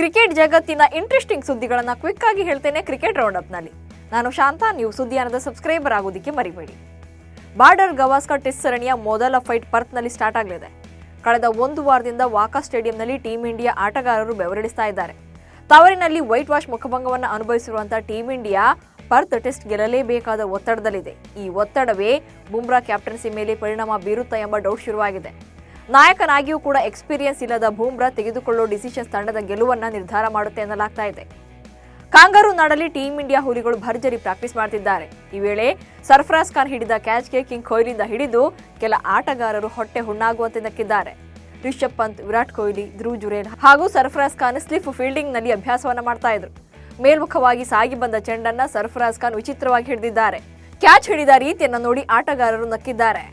Cricket ಜಗತ್ತಿನ interesting ಸುದ್ದಿಗಳನ್ನು quick ಆಗಿ ಹೇಳ್ತೇನೆ ಕ್ರಿಕೆಟ್ ರೌಂಡ್ ಅಪ್ ನಲ್ಲಿ. ನಾನು ಶಾಂತಾ. ನೀವು ಸುದ್ದಿಯಾನದ ಸಬ್ಸ್ಕ್ರೈಬರ್ ಆಗೋದಕ್ಕೆ ಮರಿಬೇಡಿ. ಬಾರ್ಡರ್ ಗವಾಸ್ಕರ್ ಟೆಸ್ಟ್ ಸರಣಿಯ ಮೊದಲ ಫೈಟ್ ಪರ್ತ್ನಲ್ಲಿ ಸ್ಟಾರ್ಟ್ ಆಗಲಿದೆ. ಕಳೆದ ಒಂದು ವಾರದಿಂದ ವಾಕಾ ಸ್ಟೇಡಿಯಂನಲ್ಲಿ ಟೀಂ ಇಂಡಿಯಾ ಆಟಗಾರರು ಬೆವರಿಳಿಸ್ತಾ ಇದ್ದಾರೆ. ತವರಿನಲ್ಲಿ white wash ಮುಖಭಂಗವನ್ನು ಅನುಭವಿಸಿರುವಂತಹ team India ಪರ್ತ್ test ಗೆಲ್ಲಲೇಬೇಕಾದ ಒತ್ತಡದಲ್ಲಿದೆ. ಈ ಒತ್ತಡವೇ ಬುಮ್ರಾ ಕ್ಯಾಪ್ಟನ್ಸಿ ಮೇಲೆ ಪರಿಣಾಮ ಬೀರುತ್ತಾ ಎಂಬ ಡೌಟ್ ಶುರುವಾಗಿದೆ. ನಾಯಕನಾಗಿಯೂ ಕೂಡ ಎಕ್ಸ್ಪೀರಿಯನ್ಸ್ ಇಲ್ಲದ ಬುಮ್ರಾ ತೆಗೆದುಕೊಳ್ಳೋ ಡಿಸಿಷನ್ಸ್ ತಂಡದ ಗೆಲುವನ್ನ ನಿರ್ಧಾರ ಮಾಡುತ್ತೆ ಎನ್ನಲಾಗ್ತಾ ಇದೆ. ಕಾಂಗರೂ ನಾಡಲ್ಲಿ ಟೀಂ ಇಂಡಿಯಾ ಹುಲಿಗಳು ಭರ್ಜರಿ ಪ್ರಾಕ್ಟೀಸ್ ಮಾಡ್ತಿದ್ದಾರೆ. ಈ ವೇಳೆ ಸರ್ಫರಾಜ್ ಖಾನ್ ಹಿಡಿದ ಕ್ಯಾಚ್ಗೆ ಕಿಂಗ್ ಕೊಹ್ಲಿಯಿಂದ ಹಿಡಿದು ಕೆಲ ಆಟಗಾರರು ಹೊಟ್ಟೆ ಹುಣ್ಣಾಗುವಂತೆ ನಕ್ಕಿದ್ದಾರೆ. ರಿಷಬ್ ಪಂತ್, ವಿರಾಟ್ ಕೊಹ್ಲಿ, ಧ್ರುವ್ ಜುರೇಲ್ ಹಾಗೂ ಸರ್ಫರಾಜ್ ಖಾನ್ ಸ್ಲಿಪ್ ಫೀಲ್ಡಿಂಗ್ ನಲ್ಲಿ ಅಭ್ಯಾಸವನ್ನ ಮಾಡ್ತಾ ಇದ್ರು. ಮೇಲ್ಮುಖವಾಗಿ ಸಾಗಿ ಬಂದ ಚೆಂಡನ್ನ ಸರ್ಫರಾಜ್ ಖಾನ್ ವಿಚಿತ್ರವಾಗಿ ಹಿಡಿದಿದ್ದಾರೆ. ಕ್ಯಾಚ್ ಹಿಡಿದ ರೀತಿಯನ್ನ ನೋಡಿ ಆಟಗಾರರು ನಕ್ಕಿದ್ದಾರೆ.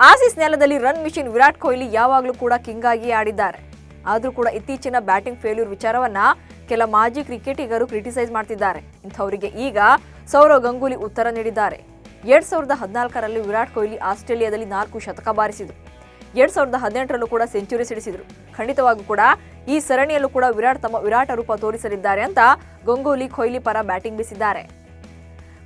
ಆಸೀಸ್ ನೆಲದಲ್ಲಿ ರನ್ ಮಿಷಿನ್ ವಿರಾಟ್ ಕೊಹ್ಲಿ ಯಾವಾಗಲೂ ಕೂಡ ಕಿಂಗ್ ಆಗಿ ಆಡಿದ್ದಾರೆ. ಆದರೂ ಕೂಡ ಇತ್ತೀಚಿನ ಬ್ಯಾಟಿಂಗ್ ಫೇಲ್ಯೂರ್ ವಿಚಾರವನ್ನ ಕೆಲ ಮಾಜಿ ಕ್ರಿಕೆಟಿಗರು ಕ್ರಿಟಿಸೈಸ್ ಮಾಡ್ತಿದ್ದಾರೆ. ಇಂಥವರಿಗೆ ಈಗ ಸೌರವ್ ಗಂಗೂಲಿ ಉತ್ತರ ನೀಡಿದ್ದಾರೆ. 2014ರಲ್ಲಿ ವಿರಾಟ್ ಕೊಹ್ಲಿ ಆಸ್ಟ್ರೇಲಿಯಾದಲ್ಲಿ 4 ಶತಕ ಬಾರಿಸಿದರು. 2018ರಲ್ಲೂ ಕೂಡ ಸೆಂಚುರಿ ಸಿಡಿಸಿದರು. ಖಂಡಿತವಾಗೂ ಕೂಡ ಈ ಸರಣಿಯಲ್ಲೂ ಕೂಡ ವಿರಾಟ್ ತಮ್ಮ ವಿರಾಟ ರೂಪ ತೋರಿಸಲಿದ್ದಾರೆ ಅಂತ ಗಂಗೂಲಿ ಕೊಹ್ಲಿ ಪರ ಬ್ಯಾಟಿಂಗ್ ಬೀಸಿದ್ದಾರೆ.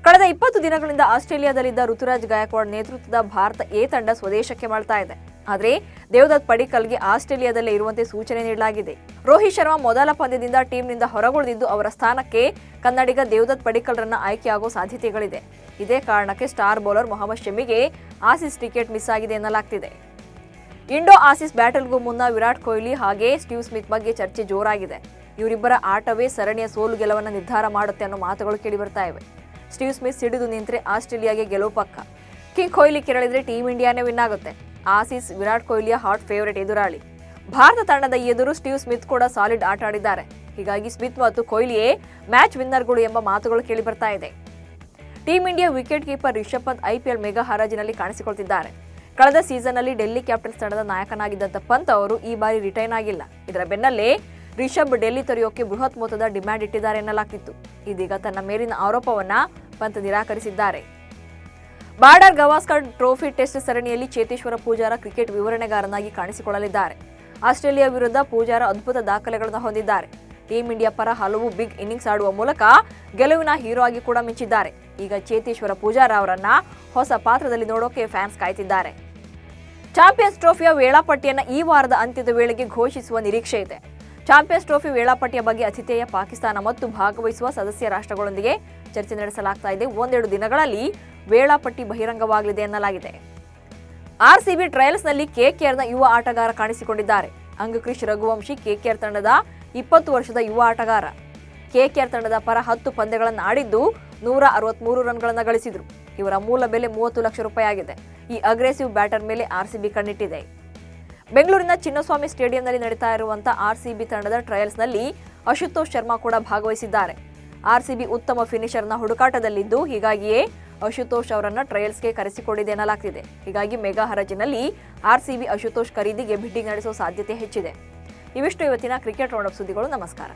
ಕಳೆದ 20 ದಿನಗಳಿಂದ ಆಸ್ಟ್ರೇಲಿಯಾದಲ್ಲಿದ್ದ ಋತುರಾಜ್ ಗಾಯಕ್ವಾಡ್ ನೇತೃತ್ವದ ಭಾರತ ಎ ತಂಡ ಸ್ವದೇಶಕ್ಕೆ ಮರಳ್ತಾ ಇದೆ. ಆದರೆ ದೇವದತ್ ಪಡಿಕ್ಕಲ್ಗೆ ಆಸ್ಟ್ರೇಲಿಯಾದಲ್ಲೇ ಇರುವಂತೆ ಸೂಚನೆ ನೀಡಲಾಗಿದೆ. ರೋಹಿತ್ ಶರ್ಮಾ ಮೊದಲ ಪಂದ್ಯದಿಂದ ಟೀಮ್ನಿಂದ ಹೊರಗುಳಿದಿದ್ದು ಅವರ ಸ್ಥಾನಕ್ಕೆ ಕನ್ನಡಿಗ ದೇವದತ್ ಪಡಿಕ್ಕಲ್ರನ್ನ ಆಯ್ಕೆಯಾಗುವ ಸಾಧ್ಯತೆಗಳಿದೆ. ಇದೇ ಕಾರಣಕ್ಕೆ ಸ್ಟಾರ್ ಬೌಲರ್ ಮೊಹಮ್ಮದ್ ಶಮಿಗೆ ಆಸೀಸ್ ಟಿಕೆಟ್ ಮಿಸ್ ಆಗಿದೆ ಎನ್ನಲಾಗ್ತಿದೆ. ಇಂಡೋ ಆಸೀಸ್ ಬ್ಯಾಟಲ್ಗೂ ಮುನ್ನ ವಿರಾಟ್ ಕೊಹ್ಲಿ ಹಾಗೆ ಸ್ಟೀವ್ ಸ್ಮಿತ್ ಬಗ್ಗೆ ಚರ್ಚೆ ಜೋರಾಗಿದೆ. ಇವರಿಬ್ಬರ ಆಟವೇ ಸರಣಿಯ ಸೋಲು ಗೆಲುವನ್ನು ನಿರ್ಧಾರ ಮಾಡುತ್ತೆ ಅನ್ನೋ ಮಾತುಗಳು ಕೇಳಿಬರ್ತಾ ಇವೆ. ಸ್ಟೀವ್ ಸ್ಮಿತ್ ಸಿಡಿದು ನಿಂತರೆ ಆಸ್ಟ್ರೇಲಿಯಾಗೆ ಗೆಲುವು ಪಕ್ಕ. ಕಿಂಗ್ ಕೊಹ್ಲಿ ಕೆರಳಿದ್ರೆ ಟೀಂ ಇಂಡಿಯಾನೇ ವಿನ್ ಆಗುತ್ತೆ. ಆಸೀಸ್ ವಿರಾಟ್ ಕೊಹ್ಲಿಯ ಹಾಟ್ ಫೇವರೇಟ್ ಎದುರಾಳಿ. ಭಾರತ ತಂಡದ ಎದುರು ಸ್ಟೀವ್ ಸ್ಮಿತ್ ಕೂಡ ಸಾಲಿಡ್ ಆಟ ಆಡಿದ್ದಾರೆ. ಹೀಗಾಗಿ ಸ್ಮಿತ್ ಮತ್ತು ಕೊಹ್ಲಿಯೇ ಮ್ಯಾಚ್ ವಿನ್ನರ್ಗಳು ಎಂಬ ಮಾತುಗಳು ಕೇಳಿ ಬರ್ತಾ ಇದೆ. Team India wicket keeper Rishabh Pant IPL mega ಹರಾಜಿನಲ್ಲಿ ಕಾಣಿಸಿಕೊಳ್ತಿದ್ದಾರೆ. ಕಳೆದ ಸೀಸನ್ನಲ್ಲಿ ಡೆಲ್ಲಿ ಕ್ಯಾಪಿಟಲ್ಸ್ ತಂಡದ ನಾಯಕನಾಗಿದ್ದಂಥ ಪಂತ್ ಅವರು ಈ ಬಾರಿ ರಿಟೈನ್ ಆಗಿಲ್ಲ. ಇದರ ಬೆನ್ನಲ್ಲೇ ರಿಷಬ್ ಡೆಲ್ಲಿ ತೊರೆಯೋಕೆ ಬೃಹತ್ ಮೊತ್ತದ ಡಿಮ್ಯಾಂಡ್ ಇಟ್ಟಿದ್ದಾರೆ ಎನ್ನಲಾಗ್ತಿತ್ತು. ಇದೀಗ ತನ್ನ ಮೇಲಿನ ಆರೋಪವನ್ನ ಪಂತ್ ನಿರಾಕರಿಸಿದ್ದಾರೆ. ಬಾರ್ಡರ್ ಗವಾಸ್ಕರ್ ಟ್ರೋಫಿ ಟೆಸ್ಟ್ ಸರಣಿಯಲ್ಲಿ ಚೇತೇಶ್ವರ ಪೂಜಾರ ಕ್ರಿಕೆಟ್ ವಿವರಣೆಗಾರನಾಗಿ ಕಾಣಿಸಿಕೊಳ್ಳಲಿದ್ದಾರೆ. ಆಸ್ಟ್ರೇಲಿಯಾ ವಿರುದ್ಧ ಪೂಜಾರ ಅದ್ಭುತ ದಾಖಲೆಗಳನ್ನು ಹೊಂದಿದ್ದಾರೆ. ಟೀಂ ಇಂಡಿಯಾ ಪರ ಹಲವು ಬಿಗ್ ಇನ್ನಿಂಗ್ಸ್ ಆಡುವ ಮೂಲಕ ಗೆಲುವಿನ ಹೀರೋ ಆಗಿ ಕೂಡ ಮಿಂಚಿದ್ದಾರೆ. ಈಗ ಚೇತೇಶ್ವರ ಪೂಜಾರ ಅವರನ್ನ ಹೊಸ ಪಾತ್ರದಲ್ಲಿ ನೋಡೋಕೆ ಫ್ಯಾನ್ಸ್ ಕಾಯ್ತಿದ್ದಾರೆ. ಚಾಂಪಿಯನ್ಸ್ ಟ್ರೋಫಿಯ ವೇಳಾಪಟ್ಟಿಯನ್ನು ಈ ವಾರದ ಅಂತ್ಯದ ವೇಳೆಗೆ ಘೋಷಿಸುವ ನಿರೀಕ್ಷೆ ಇದೆ. ಚಾಂಪಿಯನ್ಸ್ ಟ್ರೋಫಿ ವೇಳಾಪಟ್ಟಿಯ ಬಗ್ಗೆ ಆತಿಥೇಯ ಪಾಕಿಸ್ತಾನ ಮತ್ತು ಭಾಗವಹಿಸುವ ಸದಸ್ಯ ರಾಷ್ಟ್ರಗಳೊಂದಿಗೆ ಚರ್ಚೆ ನಡೆಸಲಾಗ್ತಾ ಇದೆ. 1-2 ದಿನಗಳಲ್ಲಿ ವೇಳಾಪಟ್ಟಿ ಬಹಿರಂಗವಾಗಲಿದೆ ಎನ್ನಲಾಗಿದೆ. ಆರ್ಸಿಬಿ ಟ್ರಯಲ್ಸ್ನಲ್ಲಿ ಕೆಕೆಆರ್ನ ಯುವ ಆಟಗಾರ ಕಾಣಿಸಿಕೊಂಡಿದ್ದಾರೆ. ಅಂಗಕ್ರಿಶ್ ರಘುವಂಶಿ ಕೆಕೆಆರ್ ತಂಡದ 20 ವರ್ಷದ ಯುವ ಆಟಗಾರ. ಕೆಕೆಆರ್ ತಂಡದ ಪರ 10 ಪಂದ್ಯಗಳನ್ನು ಆಡಿದ್ದು 163 ರನ್ಗಳನ್ನು ಗಳಿಸಿದರು. ಇವರ ಮೂಲ ಬೆಲೆ 30 ಲಕ್ಷ ರೂಪಾಯಿ ಆಗಿದೆ. ಈ ಅಗ್ರೆಸಿವ್ ಬ್ಯಾಟರ್ ಮೇಲೆ ಆರ್ಸಿಬಿ ಕಣ್ಣಿಟ್ಟಿದೆ. ಬೆಂಗಳೂರಿನ ಚಿನ್ನಸ್ವಾಮಿ ಸ್ಟೇಡಿಯಂನಲ್ಲಿ ನಡೀತಾ ಇರುವಂತಹ ಆರ್ಸಿಬಿ ತಂಡದ ಟ್ರಯಲ್ಸ್ನಲ್ಲಿ ಅಶುತೋಷ್ ಶರ್ಮಾ ಕೂಡ ಭಾಗವಹಿಸಿದ್ದಾರೆ. ಆರ್ಸಿಬಿ ಉತ್ತಮ ಫಿನಿಷರ್ನ ಹುಡುಕಾಟದಲ್ಲಿದ್ದು ಹೀಗಾಗಿಯೇ ಅಶುತೋಷ್ ಅವರನ್ನ ಟ್ರಯಲ್ಸ್ಗೆ ಕರೆಸಿಕೊಂಡಿದೆ ಎನ್ನಲಾಗ್ತಿದೆ. ಹೀಗಾಗಿ ಮೆಗಾ ಹರಾಜಿನಲ್ಲಿ ಆರ್ಸಿಬಿ ಅಶುತೋಷ್ ಖರೀದಿಗೆ ಬಿಡ್ಡಿಂಗ್ ನಡೆಸುವ ಸಾಧ್ಯತೆ ಹೆಚ್ಚಿದೆ. ಇವಿಷ್ಟು ಇವತ್ತಿನ ಕ್ರಿಕೆಟ್ ರೌಂಡ್ ಅಪ್ ಸುದ್ದಿಗಳು. ನಮಸ್ಕಾರ.